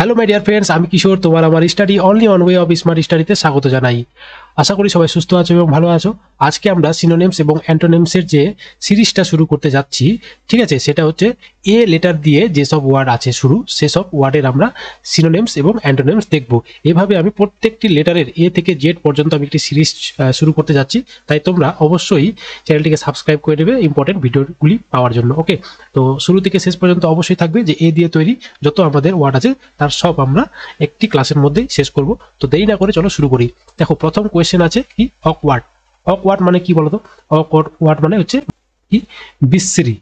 Hello my dear friends, আমি কিশোর তোমার আমার study only on way of smart স্টাডিতে স্বাগত জানাই। আশা করি সবাই সুস্থ আছো এবং ভালো আছো। আজকে আমরা সিনোনিমস এবং অ্যান্টোনিমসের যে সিরিজটা শুরু করতে যাচ্ছি, ঠিক আছে, সেটা হচ্ছে এ লেটার দিয়ে যেসব ওয়ার্ড আছে শুরু, সেসব ওয়ার্ডের আমরা সিনোনিমস এবং অ্যান্টোনিমস দেখব। এভাবে আমি প্রত্যেকটি লেটারের এ থেকে জেড পর্যন্ত আমি একটি সিরিজ শুরু করতে যাচ্ছি, তাই তোমরা অবশ্যই চ্যানেলটিকে সাবস্ক্রাইব করে নেবে ইম্পর্টেন্ট ভিডিওগুলি পাওয়ার জন্য। ওকে, তো শুরু থেকে শেষ পর্যন্ত অবশ্যই থাকবে যে এ দিয়ে তৈরি যত আমাদের ওয়ার্ড আছে তার সব আমরা একটি ক্লাসের মধ্যেই শেষ করব। তো দেরি না করে চলো শুরু করি। দেখো, প্রথম কোয়েশ্চেন আছে কি অকওয়ার্ড। অকওয়ার্ড মানে কি বলতো? অকওয়ার্ড মানে হচ্ছে কি বিশ্রী।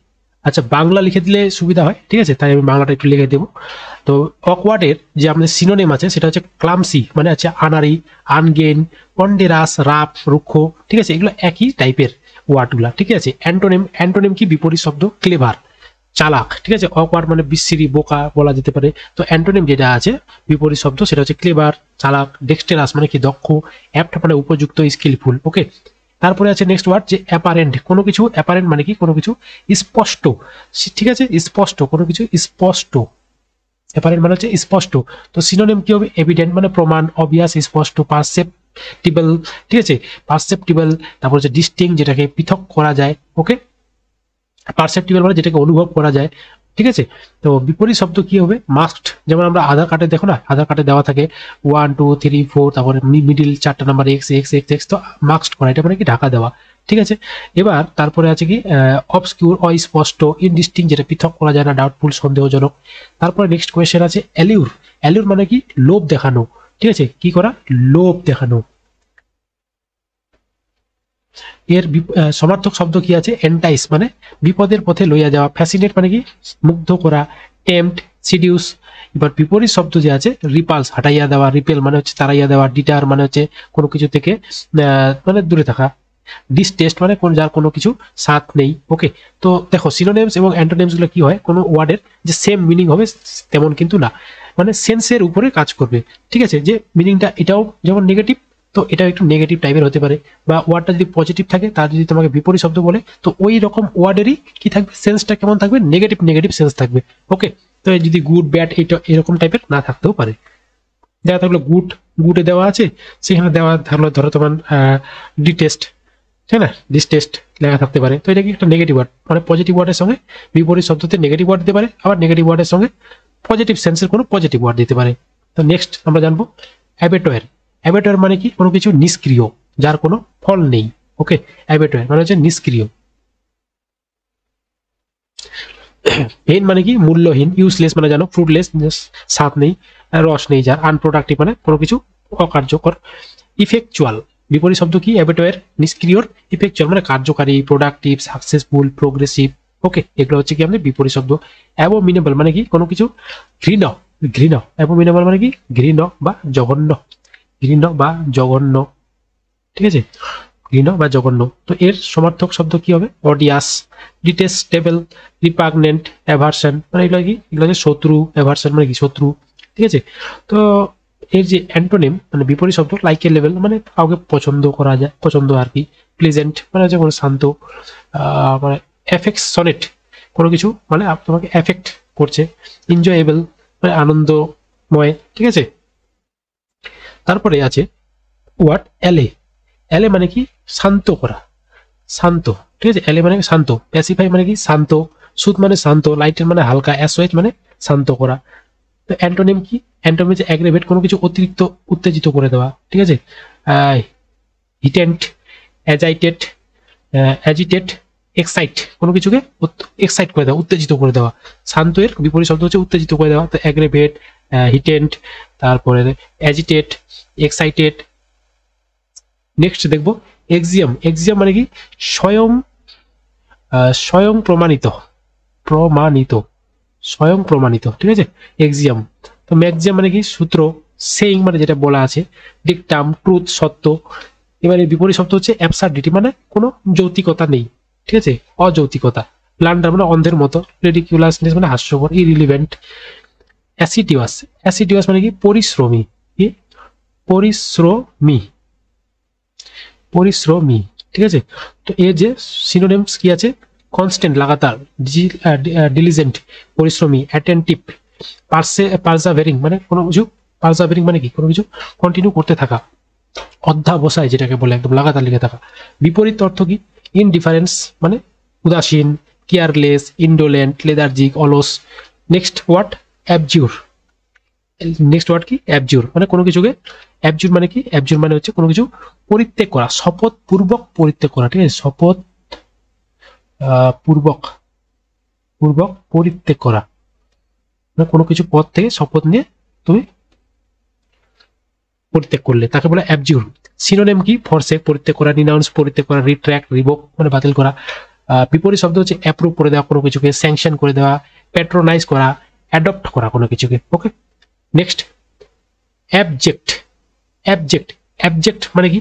আচ্ছা, বাংলা লিখে দিলে সুবিধা হয়, ঠিক আছে, তাই আমি বাংলাটা একটু লিখে দেবো। তো অকওয়ার্ডের যে আমাদের সিনোনিম আছে সেটা হচ্ছে ক্লামসি, মানে হচ্ছে আনাড়ি, আনগেইন, পন্ডেরাস, রাফ, রুক্ষ, ঠিক আছে, এগুলো একই টাইপের ওয়ার্ডগুলা, ঠিক আছে। অ্যান্টোনিম কি বিপরীত শব্দ? ক্লেভার, চালাক, ঠিক আছে। অকওয়ার্ড মানে বিশ্রী, বোকা বলা যেতে পারে। তো অ্যান্টোনিম যেটা আছে বিপরীত শব্দ সেটা হচ্ছে ক্লেভার, চালাক। ডেক্সটেরাস মানে কি দক্ষ, অ্যাপ্ট মানে উপযুক্ত, স্কিলফুল। ওকে, তারপরে আছে নেক্সট ওয়ার্ড যে অ্যাপারেন্ট। কোনো কিছু অ্যাপারেন্ট মানে কি কোনো কিছু স্পষ্ট, ঠিক আছে, স্পষ্ট, কোনো কিছু স্পষ্ট। অ্যাপারেন্ট মানে হচ্ছে স্পষ্ট। তো সিনোনিম কি হবে? এভিডেন্ট মানে প্রমাণ, অবভিয়াস, স্পষ্ট, পারসেপ্টিবল, ঠিক আছে, পারসেপ্টিবল। তারপর হচ্ছে ডিস্টিংক্ট, যেটাকে পৃথক করা যায়। ওকে, পারসেপ্টিবল মানে যেটাকে অনুভব করা যায়, ঠিক আছে। তো বিপরীত শব্দ কি হবে? মাস্ট। যেমন আমরা আধার কার্ডে দেখো না, আধার কার্ডে দেওয়া থাকে 1 2 3 4, তারপরে মিডিল চারটা number x x x x, তো মাস্ট করা, এটা মানে কি ঢাকা দেওয়া, ঠিক আছে। এবার তারপরে আছে কি অবস্কিউর, অস্পষ্ট, ইনডিস্টিংক্ট, যেটা পৃথক করা যায় না, ডাউটফুল, সন্দেহজনক। তারপরে নেক্সট কোয়েশ্চেন আছে অ্যালিউর। অ্যালিউর মানে কি লোভ দেখানো, ঠিক আছে, কি করা? লোভ দেখানো। এর সমার্থক শব্দ কি আছে? এন্টাইস মানে বিপদের পথে লইয়া যাওয়া। ফ্যাসিনেট মানে কি মুগ্ধ করা। Tempt, seduce. এবার বিপরীত শব্দ যে আছে রিপালস, হাঁটাইয়া দেওয়া। রিপেল মানে হচ্ছে তাড়াইয়া দেওয়া। ডিটার মানে হচ্ছে কোনো কিছু থেকে মানে দূরে থাকা। ডিসটেস্ট মানে কোন যার কোনো কিছু স্বাদ নেই। ওকে, তো দেখো সিনোনিমস এবং অ্যান্টোনিমস গুলো কি হয়, কোনো ওয়ার্ডের যে সেম মিনিং হবে তেমন কিন্তু না, মানে সেন্সের উপরে কাজ করবে, ঠিক আছে। যে মিনিংটা এটাও যেমন নেগেটিভ, তো এটা একটু নেগেটিভ টাইপের হতে পারে, বা ওয়ার্ডটা যদি পজিটিভ থাকে তার যদি তোমাকে বিপরীত শব্দ বলে, তো ওই রকম ওয়ার্ডেরই কি থাকবে, সেন্সটা কেমন থাকবে? নেগেটিভ নেগেটিভ সেন্স থাকবে। ওকে, তো যদি গুড ব্যাড এটা এরকম টাইপের না থাকতেও পারে। দেখা থাকলো গুড, গুডে দেওয়া আছে, সেখানে দেওয়া থাকলো ধরো তোমার ডিটেস্ট, ঠিক না, ডিসটেস্ট লেখা থাকতে পারে, তো এটা কি একটা নেগেটিভ ওয়ার্ড। মানে পজিটিভ ওয়ার্ডের সঙ্গে বিপরীত শব্দতে নেগেটিভ ওয়ার্ড দিতে পারে, আবার নেগেটিভ ওয়ার্ডের সঙ্গে পজিটিভ সেন্সের কোনো পজিটিভ ওয়ার্ড দিতে পারে। তো নেক্সট আমরা জানবো অ্যাবেটয়ের। অ্যাবেটয়ের মানে কি কোনো কিছু নিষ্ক্রিয়, যার কোনো ফল নেই। ওকে, অ্যাবেটয়ের মানে হচ্ছে নিষ্ক্রিয়। হেন মানে কি মূল্যহীন। ইউজলেস মানে জানো ফ্রুটলেস, স্বাদ নেই, রস নেই যার। আনপ্রোডাক্টিভ মানে কোনো কিছু অকার্যকর। ইফেকচুয়াল বিপরীত শব্দ কি? অ্যাবেটয়ের নিষ্ক্রিয়র। ইফেকচুয়াল মানে কার্যকারী, প্রোডাক্টিভ, সাকসেসফুল, প্রোগ্রেসিভ। ওকে, এগুলো হচ্ছে কি আমাদের বিপরীত শব্দ। অ্যাবোমিনেবল মানে কি কোনো কিছু ঘৃণ, ঘৃণ। অ্যাবোমিনেবল মানে কি ঘৃণ বা জঘন্য, ঘৃণ বা জঘন্য, ঠিক আছে, ঘৃণ বা জঘন্য। তো এর সমার্থক শব্দ কি হবে? অডিয়াস, ডিটেস্টেবল, রিপাগনেন্ট, অ্যাভার্সন মানে এগুলো কি? এগুলো হচ্ছে শত্রু। অ্যাভার্সন মানে কি শত্রু, ঠিক আছে। তো এর যে অ্যান্টোনিম মানে বিপরীত শব্দ, লাইক এ লেভেল মানে কাউকে পছন্দ করা যায়, পছন্দ আর কি। প্লেজেন্ট মানে হচ্ছে কোনো শান্ত, মানে অ্যাফেকশনেট কোনো কিছু মানে তোমাকে অ্যাফেক্ট করছে। এনজয়েবল মানে আনন্দময়, ঠিক আছে। তারপরে আছে ওয়ার্ড এলে। এলে মানে কি শান্ত করা, শান্ত, ঠিক আছে। এলে মানে শান্ত। প্যাসিফাই মানে কি শান্ত। সুদ মানে শান্ত। লাইটের মানে হালকা। অ্যাসোয়েজ মানে শান্ত করা। তো অ্যান্টোনিম কি? অ্যান্টোনিম হচ্ছে অ্যাগ্রেভেট, কোনো কিছু অতিরিক্ত উত্তেজিত করে দেওয়া, ঠিক আছে। হিটেন্ট, অ্যাজাইটেড, অ্যাজিটেট, এক্সাইট কোনো কিছুকে এক্সাইট করে দেওয়া, উত্তেজিত করে দেওয়া। শান্ত এর বিপরীত শব্দ হচ্ছে উত্তেজিত করে দেওয়া। তো অ্যাগ্রেভেট, হিটেন্ট, তারপরে অ্যাজিটেট, এক্সাইটেড। নেক্সট দেখবো এক্সিয়াম। এক্সিয়াম মানে কি স্বয়ং, স্বয়ং প্রমাণিত, প্রমাণিত, স্বয়ং প্রমাণিত, ঠিক আছে, এক্সিয়াম। তো ম্যাক্সিয়াম মানে কি সূত্র। সেইং মানে যেটা বলা আছে। ডিকটাম, ট্রুথ, সত্য। এবারে বিপরীত শব্দ হচ্ছে অ্যাবসার্ডিটি মানে কোনো যৌক্তিকতা নেই, ঠিক আছে, অযৌক্তিকতা। ব্লান্ডার মানে অন্ধের মতো। রিডিকুলাসনেস মানে হাস্যকর, ইরিলিভেন্ট। অ্যাসিডিয়াস, অ্যাসিডিয়াস মানে কি পরিশ্রমী, কি পরিশ্রমী, পরিশ্রমী, ঠিক আছে। তো এর যে সিনোনিমস কি আছে? কনস্ট্যান্ট লাগাতার, ডিলিজেন্ট পরিশ্রমী, অ্যাটেন্টিভ পারসাভেরিং মানে কোনো কিছু, পারসাভেরিং মানে কি কোনো কিছু কন্টিনিউ করতে থাকা, অধ্যাবসায় যেটাকে বলে একদম লাগাতার লেগে থাকা। বিপরীত অর্থ কি? ইনডিফারেন্স মানে উদাসীন, কেয়ারলেস, ইন্ডোলেন্ট, লেদার্জিক, অলস। Next word obscure. Next word কি? অ্যাবজিউর মানে কোনো কিছুকে, অ্যাবজিউর মানে কি? অ্যাবজিউর মানে হচ্ছে কোনো কিছু পরিত্যাগ করা, শপথ পূর্বক পরিত্যাগ করা, ঠিক আছে? শপথ পূর্বক পরিত্যাগ করা, মানে কোনো কিছু পদ থেকে শপথ নিয়ে তুমি পরিত্যাগ করলে তাকে বলে অ্যাবজিউর। সিনোনিম কি? ফরসেক পরিত্যাগ করা, রিনাউন্স পরিত্যাগ করা, রিট্র্যাক্ট রিভোক মানে বাতিল করা। বিপরীত শব্দ হচ্ছে অ্যাপ্রুভ করে দেওয়া কোনো কিছুকে, স্যাংশন করে দেওয়া, প্যাট্রোনাইজ করা, অ্যাডপ্ট করা কোনো কিছুকে। ওকে, নেক্সট অ্যাবজেক্ট। অ্যাবজেক্ট, অ্যাবজেক্ট মানে কি?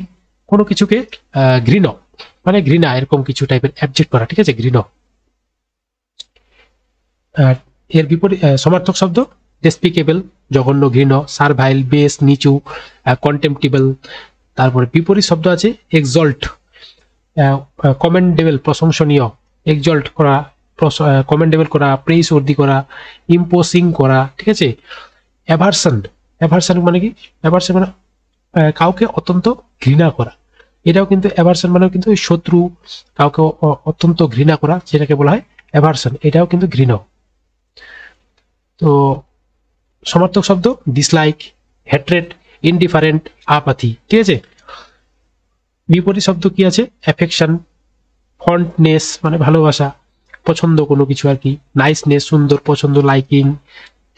কোনো কিছুকে ঘৃণা, মানে ঘৃণা এরকম কিছু টাইপের অ্যাবজেক্ট করা, ঠিক আছে? ঘৃণা। এর বিপরীত সমার্থক শব্দ ডেসপিকেবল জঘন্য, ঘৃণ, সার্ভাইল বেস নিচু, কন্টেম্পটিবল। তারপরে বিপরীত শব্দ আছে এক্সল্ট, কমেন্ডেবল প্রশংসনীয়, এক্সল্ট করা, কমেন্ডেবল করা, প্রেইস ওর্দি করা, ইম্পোসিং করা, ঠিক আছে? অ্যাভারশন, অ্যাভারশন মানে কি? অ্যাভারশন মানে কাউকে অত্যন্ত ঘৃণা করা, এটাও কিন্তু অ্যাভারশন মানে কিন্তু শত্রু, কাউকে অত্যন্ত ঘৃণা করা যেটাকে বলা হয় অ্যাভারশন, এটাও কিন্তু ঘৃণা। তো সমার্থক শব্দ ডিসলাইক, হ্যাট্রেড, ইনডিফারেন্ট, আপাথি, ঠিক আছে? বিপরীত শব্দ কি আছে? অ্যাফেকশন, ফন্টনেস মানে ভালোবাসা, পছন্দ কোনো কিছু আর কি, নাইসনেস সুন্দর, পছন্দ, লাইকিং,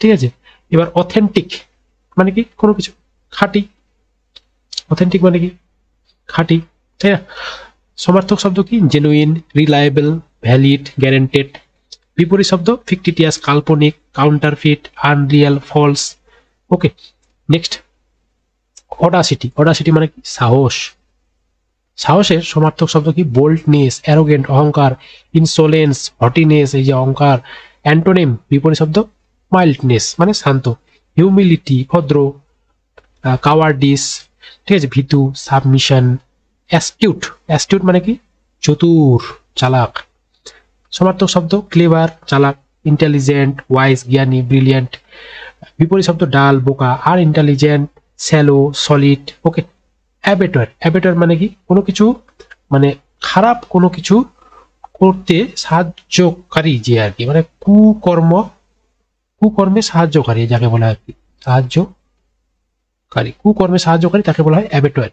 ঠিক আছে? এবার অথেন্টিক মানে কি? কোনো কিছু খাঁটি, অথেন্টিক মানে কি? খাঁটি, তাই না? সমার্থক শব্দ কি? Genuine, reliable, valid, guaranteed. বিপরীত শব্দ ফিকটিটিয়াস, কাল্পনিক, কাউন্টারফিট, আনরিয়াল, ফলস। ওকে, নেক্সট অডাসিটি। অডাসিটি মানে কি? সাহস। সাহসের সমার্থক শব্দ কি? বোল্ডনেস, অ্যারোগেন্ট অহংকার, ইনসোলেন্স, হটিনেস এই যে অহংকার। অ্যান্টোনিম বিপরীত শব্দ মাইল্ডনেস মানে শান্ত, হিউমিলিটি ভদ্র, কাওয়ার্ডিস, ঠিক আছে? ভীতু, সাবমিশন। অ্যাস্টিউট, অ্যাস্টিউট মানে কি? চতুর, চালাক। সমার্থক শব্দ ক্লেভার চালাক, ইন্টেলিজেন্ট ওয়াইজ, জ্ঞানী, ব্রিলিয়েন্ট। বিপরীত শব্দ ডাল বোকা, আর ইন্টেলিজেন্ট, স্যালো, সলিড। ওকে, অ্যাবেটর। অ্যাবেটর মানে কি? কোনো কিছু মানে খারাপ কোনো কিছু করতে সাহায্যকারী যে আর কি, মানে কুকর্মে সাহায্যকারী যাকে বলা হয় আর কি, সাহায্যকারী, কুকর্মে সাহায্যকারী তাকে বলা হয় অ্যাবেটর।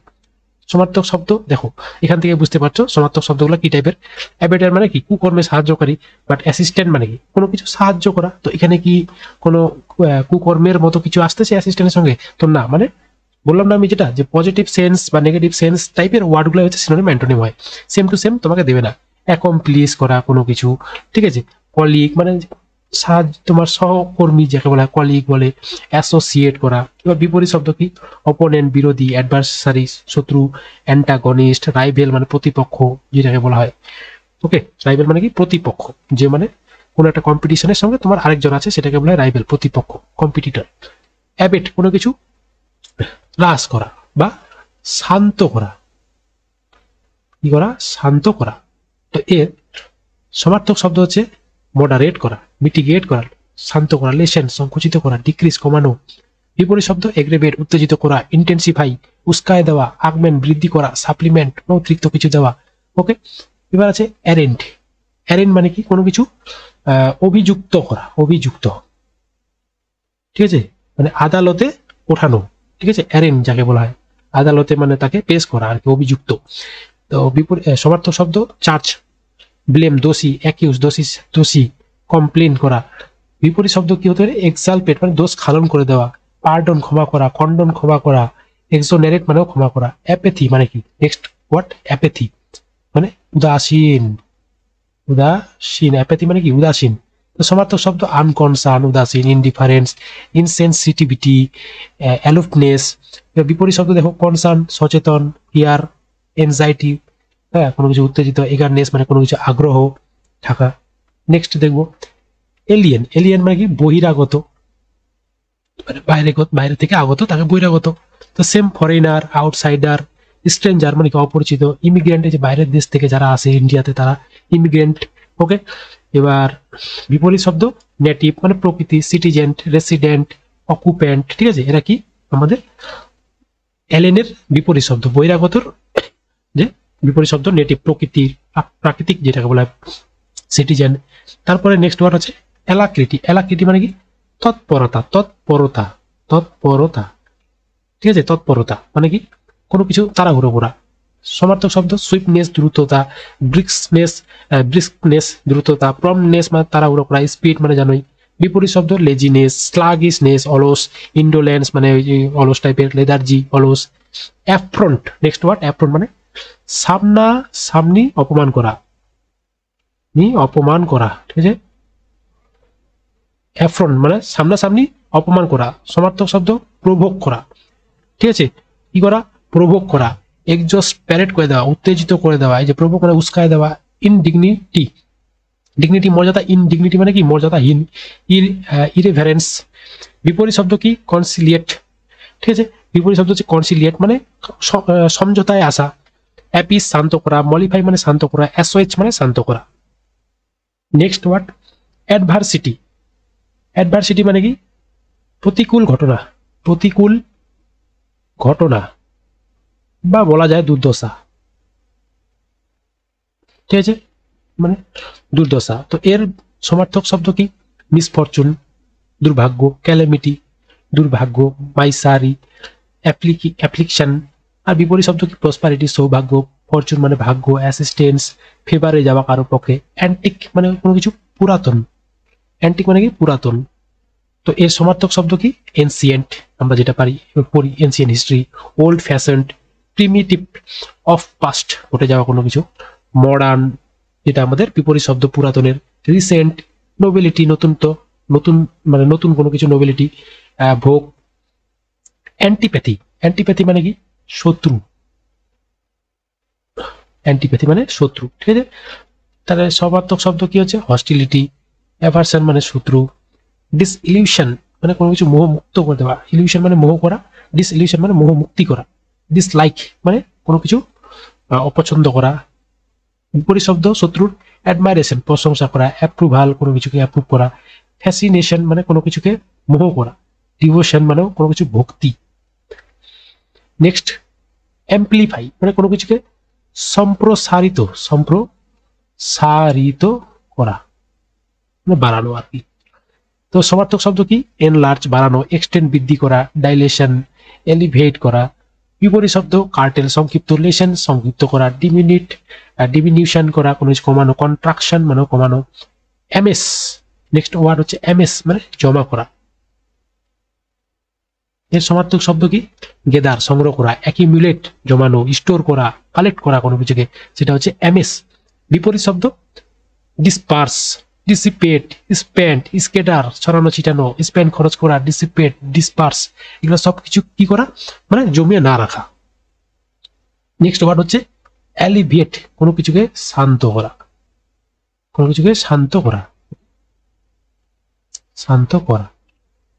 সমার্থক শব্দ দেখো এখান থেকে বুঝতে পারছো সমার্থক শব্দগুলো কি টাইপের। অ্যাবেটর মানে কি? কুকর্মে সাহায্যকারী। বাট অ্যাসিস্ট্যান্ট মানে কি? কোনো কিছু সাহায্য করা। তো এখানে কি কোনো কুকর্মের মতো কিছু আসতেছে অ্যাসিস্ট্যান্টের সঙ্গে? তো না, মানে বললাম না আমি যেটা, যে পজিটিভ সেন্স বা নেগেটিভ সেন্স টাইপের ওয়ার্ডগুলো হচ্ছে সিনোনিম অ্যান্টোনিম হয়, সেম টু সেম তোমাকে দেবে না। অ্যাকমপ্লিশ করা কোনো কিছু, ঠিক আছে? কলিগ মানে সাহায্য, তোমার সহকর্মী যাকে বলা হয় কলিগ বলে। অ্যাসোসিয়েট করা। এবার বিপরীত শব্দ কি? অপোনেন্ট বিরোধী, অ্যাডভার্সারি শত্রু, অ্যান্টাগনিস্ট, রাইভেল মানে প্রতিপক্ষ যেটাকে বলা হয়। ওকে, রাইভেল মানে কি? প্রতিপক্ষ, যে মানে কোনো একটা কম্পিটিশনের সঙ্গে তোমার আরেকজন আছে সেটাকে বলা হয় রাইভেল, প্রতিপক্ষ, কম্পিটিটর। অ্যাবেট কোনো কিছু হ্রাস করা বা শান্ত করা, কি করা? শান্ত করা। তো এর সমার্থক শব্দ হচ্ছে মডারেট করা, মিটিগেট করা, শান্ত করা, লেসেন সংকুচিত করা, ডিক্রিজ কমানো। বিপরীত শব্দ এগ্রেভেট উত্তেজিত করা, ইন্টেন্সিফাই উস্কায় দেওয়া, আগমেন্ট বৃদ্ধি করা, সাপ্লিমেন্ট অতিরিক্ত কিছু দেওয়া। ওকে, এবার আছে অ্যারেন্ট। অ্যারেন্ট মানে কি? কোনো কিছু অভিযুক্ত করা, অভিযুক্ত, ঠিক আছে? মানে আদালতে ওঠানো, ঠিক আছে? অ্যারেন্ট যাকে বলা হয় আদালতে মানে তাকে পেশ করা আর কি, অভিযুক্ত। তো বিপরীত সমার্থক শব্দ চার্জ, ব্লেম দোষী, অ্যাকিউজ দোষী, কমপ্লেন করা। বিপরীত শব্দ কি হতে পারে? এক্সালপেট মানে দোষ খালন করে দেওয়া, পার্ডন ক্ষমা করা, কন্ডন ক্ষমা করা, এক্সোনেরেট মানেও ক্ষমা করা। অ্যাপেথি মানে কি? Next what? অ্যাপেথি মানে উদাসীন, উদাসীন। অ্যাপেথি মানে কি? উদাসীন। তো সমার্থক শব্দ আনকনসার্ন, উদাসীন, ইনডিফারেন্স, ইনসেনসিটিভিটি, অ্যালুফনেস। বিপরীত শব্দ দেখো কনসার্ন সচেতন, ফিয়ার, এনজাইটি, হ্যাঁ কোনো কিছু উত্তেজিত, এগারনেস মানে কোনো কিছু আগ্রহ থাকা। নেক্সট দেখবো এলিয়েন। এলিয়েন মানে কি? বহিরাগত, মানে বাইরে থেকে আগত তাকে বহিরাগত। তো সেম ফরেনার, আউটসাইডার, স্ট্রেঞ্জার মানে কি? অপরিচিত। ইমিগ্রেন্ট যে বাইরের দেশ থেকে যারা আসে ইন্ডিয়াতে তারা ইমিগ্রেন্ট। ওকে, এবার বিপরীত শব্দ নেটিভ মানে প্রকৃতি, সিটিজেন, রেসিডেন্ট, অকুপেন্ট, ঠিক আছে, এরা কি আমাদের এলেনের বিপরীত শব্দ। বহিরাগতর যে বিপরীত শব্দ নেটিভ, প্রকৃতির, প্রাকৃতিক যেটাকে বলা হয় সিটিজেন। তারপরে নেক্সট ওয়ার্ড হচ্ছে অ্যালাক্রিটি। অ্যালাক্রিটি মানে কি তৎপরতা, তৎপরতা, তৎপরতা, ঠিক আছে, তৎপরতা মানে কি কোনো কিছু তাড়াহুড়ো করা। সমার্থক শব্দ সুইফটনেস দ্রুততা, ব্রিস্কনেস দ্রুততা, প্রম্পটনেস মানে তাড়াহুড়ো করা, স্পিড মানে জানোই। বিপরীত শব্দ লেজিনেস, স্লাগিশনেস অলস, ইন্ডোলেন্স মানে ওই যে অলস টাইপের, লেদার্জি অলস। অ্যাফ্রন্ট, নেক্সট ওয়ার্ড অ্যাফ্রন্ট মানে সামনা সামনি অপমান করা, অপমান করা, ঠিক আছে। অ্যাফ্রন্ট মানে সামনাসামনি অপমান করা। সমার্থক শব্দ প্রভোগ করা, ঠিক আছে, কি করা, প্রভোগ করা, এক্সপ্যারেট করে দেওয়া, উত্তেজিত করে দেওয়া, এই যে প্রভোগ করে উস্কায় দেওয়া। ইনডিগনিটি, ডিগনিটি মর্যাদা, ইনডিগনিটি মানে কি মর্যাদাহীন। ইরেভারেন্স। বিপরীত শব্দ কি কনসিলিয়েট, ঠিক আছে, বিপরীত শব্দ হচ্ছে কনসিলিয়েট মানে সমঝোতায় আসা। অ্যাপিস শান্ত করা, মলিফাই মানে শান্ত করা, অ্যাসোয়েজ মানে শান্ত করা। Next word adversity. অ্যাডভার্সিটি মানে কি প্রতিকূল ঘটনা, প্রতিকূল ঘটনা বা বলা যায় দুর্দশা, ঠিক আছে, মানে দুর্দশা। তো এর সমার্থক শব্দ কি মিসফরচুন, দুর্ভাগ্য, ক্যালামিটি, দুর্ভাগ্য, মাইসারি, অ্যাপ্লিকশন। আর বিপরীত শব্দ কি প্রসপারিটি, সৌভাগ্য, ফরচুন মানে ভাগ্য, অ্যাসিস্টেন্স ফেভারে যাওয়া কারো পক্ষে। অ্যান্টিক মানে কোনো কিছু পুরাতন, অ্যান্টিক মানে কি পুরাতন। তো এর সমার্থক শব্দ কি এনসিয়েন্ট, আমরা যেটা পড়ি ancient history. Old fashioned, primitive, of past ঘটে যাওয়া কোনো কিছু। মডার্ন যেটা আমাদের বিপরীত শব্দ পুরাতনের। রিসেন্ট, নোবেলিটি নতুন মানে নতুন কোনো কিছু, নোবেলিটি, ভোগ। অ্যান্টিপ্যাথি, অ্যান্টিপ্যাথি মানে কি শত্রু, অ্যান্টিপ্যাথি মানে শত্রু, ঠিক আছে। তাহলে সমার্থক শব্দ কি হচ্ছে হস্টিলিটি, অ্যাভারশন মানে শত্রু। ডিসইলিউশন মানে কোনো কিছু মোহ মুক্ত করে দেওয়া, ইলিউশন মানে মোহ করা, ডিসইলিউশন মানে মোহ মুক্তি করা। ডিসলাইক মানে কোনো কিছু অপছন্দ করা। বিপরীত শব্দ শত্রুর অ্যাডমাইরেশন প্রশংসা করা, অ্যাপ্রুভাল কোনো কিছুকে অ্যাপ্রুভ করা। ফ্যাসিনেশন মানে কোনো কিছুকে মোহ করা। ডিভোশন মানে কোনো কিছু ভক্তি। নেক্সট অ্যাম্পলিফাই মানে কোনো কিছুকে সম্প্রসারিত করা মানে বাড়ানো আর কি। তো সমার্থক শব্দ কি এনলার্জ বাড়ানো, এক্সটেন্ড বৃদ্ধি করা, ডাইলেশন এলিভেট করা। বিপরীত শব্দ কার্টেল সংক্ষিপ্ত, লেশন সংক্ষিপ্ত করা, ডিমিনিউশন করা কোনো কিছু কমানো, কন্ট্রাকশন মানে কমানো। এমএস, নেক্সট ওয়ার্ড হচ্ছে এমএস মানে জমা করা। এর সমার্থক শব্দ কি গেদার সংগ্রহ করা, অ্যাকিমুলেট জমানো, স্টোর করা, কালেক্ট করা কোনো কিছুকে, সেটা হচ্ছে এমএস। বিপরীত শব্দ ডিসপার্স, ডিসিপেট, স্পেন্ড, স্কেটার ছড়ানো ছিটানো, স্পেন্ড খরচ করা, ডিসিপেট, ডিসপার্স, এগুলো সবকিছু কি করা মানে জমিয়ে না রাখা। নেক্সট ওয়ার্ড হচ্ছে অ্যালিভিয়েট কোনো কিছুকে শান্ত করা, কোনো কিছুকে শান্ত করা, শান্ত করা,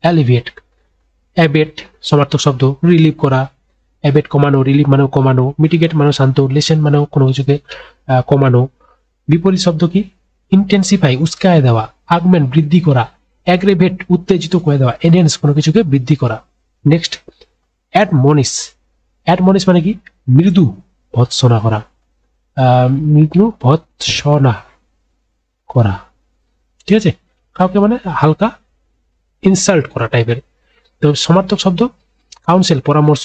অ্যালিভিয়েট। অ্যাবেট সমার্থক শব্দ রিলিভ করা, অ্যাবেট কমানো, রিলিভ মানেও কমানো, মিটিগেট মানে শান্ত, লেসেন মানেও কোনো কিছুকে কমানো। বিপরীত শব্দ কি ইন্টেন্সিফাই উস্কায় দেওয়া, আগমেন্ট বৃদ্ধি করা, অ্যাগ্রেভেট উত্তেজিত করে দেওয়া, এনহ্যান্স কোনো কিছুকে বৃদ্ধি করা। নেক্সট অ্যাডমনিশ, অ্যাডমনিশ মানে কি মৃদু ভৎসনা করা, মৃদু ভৎসনা করা, ঠিক আছে, কাউকে মানে হালকা ইনসাল্ট করা টাইপের। তো সমার্থক শব্দ কাউন্সিল পরামর্শ,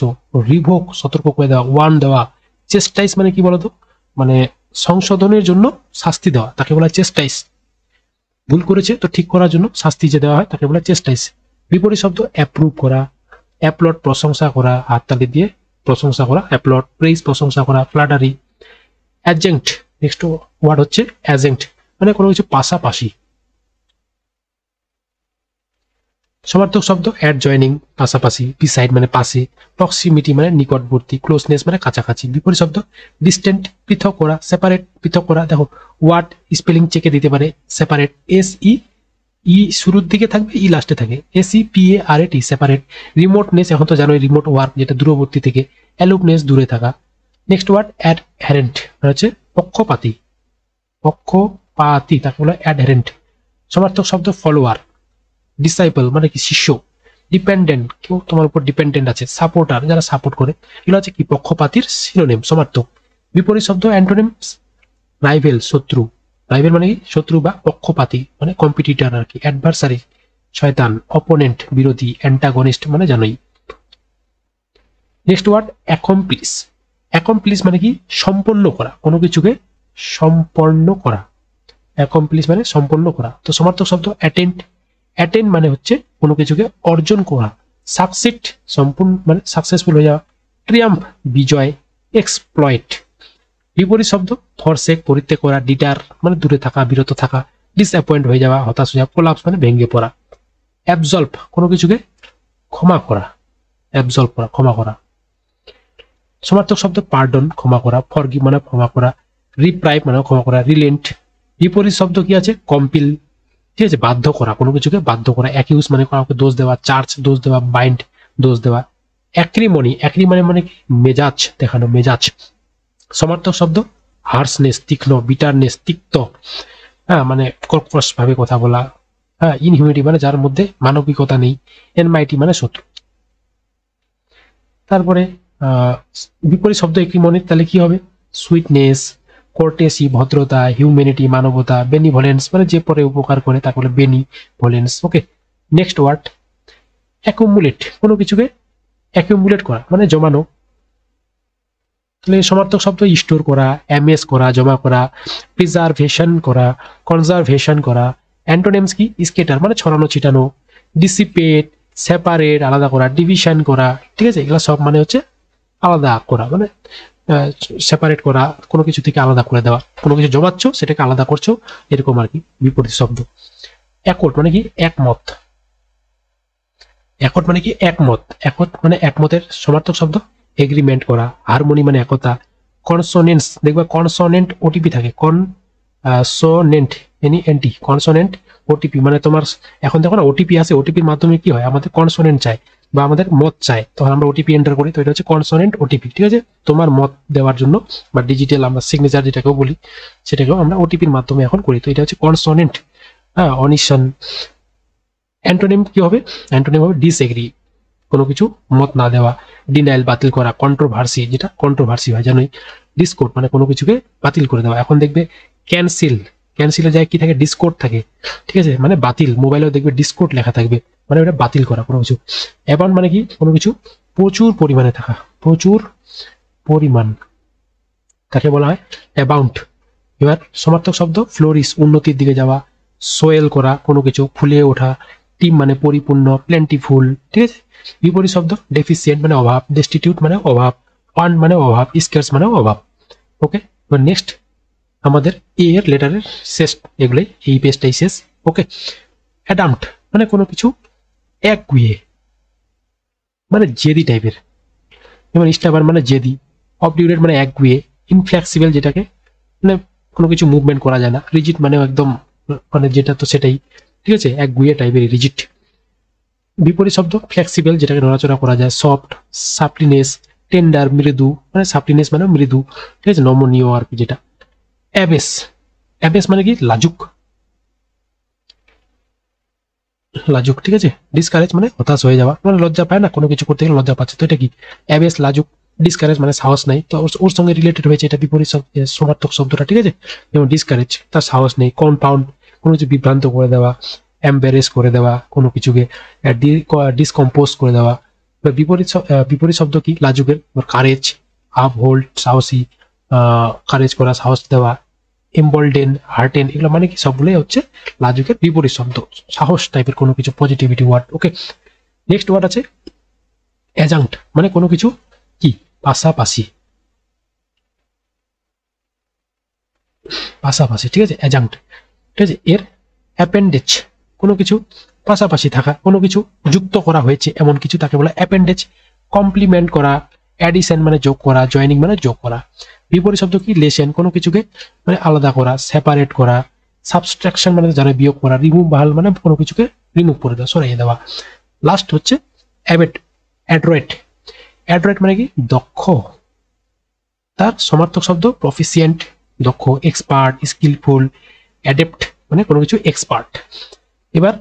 রিভোক সতর্ক করে দেওয়া, ওয়ার্ন দেওয়া। চেস্টাইজ মানে কি বলতো মানে সংশোধনের জন্য শাস্তি দেওয়া, তাকে বলা চেস্টাইজ। ভুল করেছে তো ঠিক করার জন্য শাস্তি যে দেওয়া হয় তাকে বলা চেস্টাইজ। বিপরীত শব্দ অ্যাপ্রুভ করা, অ্যাপ্লট প্রশংসা করা, হাততালি দিয়ে প্রশংসা করা, অ্যাপ্লট প্রেইজ প্রশংসা করা, ফ্ল্যাটারি। অ্যাডজেন্ট, নেক্সট ওয়ার্ড হচ্ছে অ্যাডজেন্ট মানে কোনো কিছু পাশাপাশি। সমার্থক শব্দ অ্যাডজয়নিং পাশাপাশি, বিসাইড মানে পাশে, প্রক্সিমিটি মানে নিকটবর্তী, ক্লোজনেস মানে কাছাকাছি। বিপরীত শব্দ ডিস্টেন্ট পৃথক করা, সেপারেট পৃথক করা। দেখো ওয়ার্ড স্পেলিং চেকে দিতে পারে সেপারেট, ই শুরুর দিকে থাকবে, ই লাস্টে থাকে, SEPARAT সেপারেট। রিমোটনেস এখন তো জানোই রিমোট ওয়ার্ক যেটা দূরবর্তী থেকে, অ্যালুপনেস দূরে থাকা। নেক্সট ওয়ার্ড অ্যাডহেরেন্ট মানে হচ্ছে পক্ষপাতী, পক্ষপাতী তাকে বলা অ্যাডহেরেন্ট। সমার্থক শব্দ ফলোয়ার ডিসাইপল মানে কি শিষ্য, ডিপেন্ডেন্ট কেউ তোমার উপর ডিপেন্ডেন্ট আছে, সাপোর্টার যারা সাপোর্ট করে, এগুলো হচ্ছে কি পক্ষপাতীর সিনোনিম সমার্থক। বিপরীত শব্দ অ্যান্টোনিমস রাইভেল শত্রু, রাইভেল মানে কি শত্রু বা পক্ষপাতী মানে কম্পিটিটর আর কি, অ্যাডভার্সারি শয়তান, অপোনেন্ট বিরোধী, অ্যান্টাগনিস্ট মানে জানোই। Next word accomplished. অ্যাকমপ্লিস মানে কি সম্পন্ন করা, কোনো কিছুকে সম্পন্ন করা, অ্যাকমপ্লিস মানে সম্পন্ন করা। তো সমার্থক শব্দ অ্যাটেন্ড, অ্যাটেন্ড মানে হচ্ছে কোনো কিছুকে অর্জন করা, সাকসিড সম্পূর্ণ মানে সাকসেসফুল হয়ে যাওয়া, ট্রিয়াম্ফ বিজয়, এক্সপ্লয়েট। বিপরীত শব্দ ফরসেক পরিত্যাগ করা, ডিটার মানে দূরে থাকা বিরত থাকা, ডিসঅ্যাপয়েন্ট হয়ে যাওয়া হতাশ হয়ে যাওয়া, কোলাপস মানে ভেঙে পড়া, অ্যাবজলভ কোনো কিছুকে ক্ষমা করা, অ্যাবজলভ করা ক্ষমা করা। সমার্থক শব্দ পার্ডন ক্ষমা করা, ফরগিভ মানে ক্ষমা করা, রিপ্রাইভ মানে ক্ষমা করা, রিলেন্ট। বিপরীত শব্দ কি আছে কম্পিল, ঠিক আছে বাধ্য করা, কোনো কিছুকে বাধ্য করা, অ্যাকিউজ মানে কাউকে দোষ দেওয়া, চার্জ দোষ দেওয়া, বাইন্ড দোষ দেওয়া, অ্যাক্রিমনি, অ্যাক্রিমনি মানে মেজাজ দেখানো, মেজাজ। সমার্থক শব্দ হার্সনেস তীক্ষ্ণ, বিটারনেস তিক্ত, হ্যাঁ মানে কর্কশ ভাবে কথা বলা, হ্যাঁ ইনহিউমিটি মানে যার মধ্যে মানবিকতা নেই, এনমাইটি মানে শত্রু। তারপরে বিপরীত শব্দ এক্রিমনি তাহলে কি হবে সুইটনেস, কোর্টেসি ভদ্রতা, হিউম্যানিটি মানবতা, বেনিভোলেন্স মানে যে পরে উপকার করে তাকে বলে বেনিভোলেন্স। ওকে নেক্সট ওয়ার্ড অ্যাকুমুলেট, কোনো কিছুকে অ্যাকুমুলেট করা মানে জমানো। তাহলে সমার্থক শব্দ স্টোর করা, এমএস করা জমা করা, প্রিজার্ভেশন করা, কনজারভেশন করা। অ্যান্টোনিমস কি স্কেটার মানে ছড়ানো ছিটানো, ডিসিপেট সেপারেট আলাদা করা, ডিভিশন করা, ঠিক আছে এগুলো সব মানে হচ্ছে আলাদা করা মানে সেপারেট করা, কোনো কিছু থেকে আলাদা করে দেওয়া, কোনো কিছু জমাচ্ছ সেটাকে আলাদা করছো এরকম আর কি বিপরীত শব্দ। একট মানে কি একমত, একট মানে কি একমত, একট মানে একমতের সমার্থক শব্দ এগ্রিমেন্ট করা, হারমোনি মানে একতা, কনসোনেন্টস দেখবা কনসোনেন্ট ওটিপি থাকে, consonant any anti consonant OTP মানে তোমার এখন দেখো না ওটিপি আছে, ওটিপির মাধ্যমে কি হয় আমাদের কনসোনেন্ট চাই বা আমাদের মত চাই, তখন আমরা ওটিপি এন্টার করি, তো এটা হচ্ছে কনসোনেন্ট ওটিপি, ঠিক আছে তোমার মত দেওয়ার জন্য বা ডিজিটাল আমরা সিগনেচার যেটাকেও বলি সেটাকেও আমরা ওটিপির মাধ্যমে এখন করি, তো এটা হচ্ছে কনসোনেন্ট। হ্যাঁ অনিশন। অ্যান্টোনিম কি হবে, অ্যান্টোনিম হবে ডিসএগ্রি কোনো কিছু মত না দেওয়া, ডিনাইল বাতিল করা, কন্ট্রোভার্সি যেটা কন্ট্রোভার্সি হয় জানোই, ডিসকোড মানে কোনো কিছুকে বাতিল করে দেওয়া। এখন দেখবে ক্যান্সেল, ক্যান্সেলের জায়গায় কি থাকে ডিসকোড থাকে, ঠিক আছে মানে বাতিল, মোবাইলেও দেখবে ডিসকোড লেখা থাকবে মানে ওটা বাতিল করা কোনো কিছু। অ্যাবাউন্ড মানে কি কোনো কিছু প্রচুর পরিমাণে থাকা, প্রচুর পরিমাণ তাকে বলা হয় অ্যাবাউন্ড। এবার সমার্থক শব্দ ফ্লোরিশ উন্নতির দিকে যাওয়া, সোয়েল করা কোনো কিছু ফুলে ওঠা, টিম মানে পরিপূর্ণ, প্লেন্টিফুল, ঠিক আছে। বিপরীত শব্দ ডেফিসিয়েন্ট মানে অভাব, ডেস্টিটিউট মানে অভাব, ওয়ান মানে অভাব, স্কার্স মানে অভাব। ওকে এবার নেক্সট আমাদের এ এর লেটারের শেষ, এগুলোই এই পেজটাই শেষ। ওকে অ্যাডাম্পট মানে কোনো কিছু একগুয়ে মানে জেদি টাইপের, যেমন স্টাবার্ন মানে জেদি, অবডিউরেট মানে একগুয়ে, ইনফ্লেক্সিবল যেটাকে মানে কোনো কিছু মুভমেন্ট করা যায় না, রিজিড মানে একদম মানে যেটা তো সেটাই, ঠিক আছে একগুয়ে টাইপের রিজিড। বিপরীত শব্দ ফ্লেক্সিবল যেটাকে নড়াচড়া করা যায়, সফট, সাপ্লিনেস, টেন্ডার মৃদু মানে সাপ্লিনেস মানে মৃদু, ঠিক আছে নমনীয় আর কি যেটা। অ্যাবেস, অ্যাবেস মানে কি লাজুক, লাজুক, ঠিক আছে। ডিসকারেজ মানে হতাশ হয়ে যাওয়া মানে লজ্জা পায় না কোনো কিছু করতে গেলে লজ্জা পাচ্ছে, তো এটা কি অ্যাবেস লাজুক। ডিসকারেজ মানে সাহস নাই, তো ওর সঙ্গে রিলেটেড হয়েছে এটা বিপরীত সমার্থক শব্দটা, ঠিক আছে যেমন ডিসকারেজ তার সাহস নেই, কম্পাউন্ড কোনো কিছু বিভ্রান্ত করে দেওয়া, এম্বারেস করে দেওয়া কোনো কিছুকে, ডিসকম্পোজ করে দেওয়া। বিপরীত শব্দ কি লাজুকের কারেজ, আপ হোল্ড সাহসী, কারেজ করা সাহস দেওয়া, এম্বলডেন হার্টেন এগুলো মানে কি সবগুলোই হচ্ছে লাজুকের বিপরীত শব্দ, সাহস টাইপের কোনো কিছু positivity word. Okay next word আছে অ্যাজাঙ্ক্ট মানে কোনো কিছু কি পাশাপাশি, পাশাপাশি, ঠিক আছে অ্যাজাঙ্ক্ট, ঠিক আছে। এর অ্যাপেন্ডেজ কোনো কিছু পাশাপাশি থাকা, কোনো কিছু যুক্ত করা হয়েছে এমন কিছু তাকে বলে অ্যাপেন্ডেজ। কমপ্লিমেন্ট করা, অ্যাডিশন মানে যোগ করা, জয়েনিং মানে যোগ করা। বিপরীত শব্দ কি লেসেন কোনো কিছুকে মানে আলাদা করা, সেপারেট করা। সাবস্ট্রাকশন মানে জানে বিয়োগ করা, রিমুভাল মানে কোনো কিছুকে রিমুভ করে দেওয়া, সরিয়ে দেওয়া। লাস্ট হচ্ছে অ্যাড্রয়েট, অ্যাড্রয়েট মানে কি দক্ষ, তার সমার্থক শব্দ প্রফিসিয়েন্ট দক্ষ, এক্সপার্ট স্কিলফুল, অ্যাডেপ্ট মানে কোনো কিছু এক্সপার্ট। এবার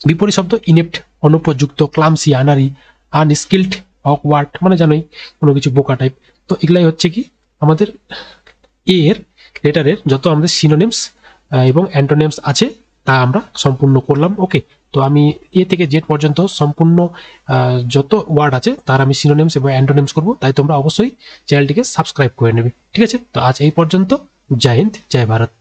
বিপরীত শব্দ ইনেপ্ট, অনুপযুক্ত, ক্লামসি, আনারি, আনস্কিল্ড, অকওয়ার্ড, মানে জানোই কোনো কিছু বোকা টাইপ। তো এগুলাই হচ্ছে কি আমাদের এর লেটারের যত আমাদের সিনোনিমস এবং অ্যান্টোনিমস আছে তা আমরা সম্পূর্ণ করলাম। ওকে, তো আমি এ থেকে জেড পর্যন্ত সম্পূর্ণ যত ওয়ার্ড আছে তার আমি সিনোনিমস এবং অ্যান্টোনিমস করব, তাই তোমরা অবশ্যই চ্যানেলটিকে সাবস্ক্রাইব করে নেবে। ঠিক আছে, তো আজ এই পর্যন্ত। জয় হিন্দ, জয় ভারত।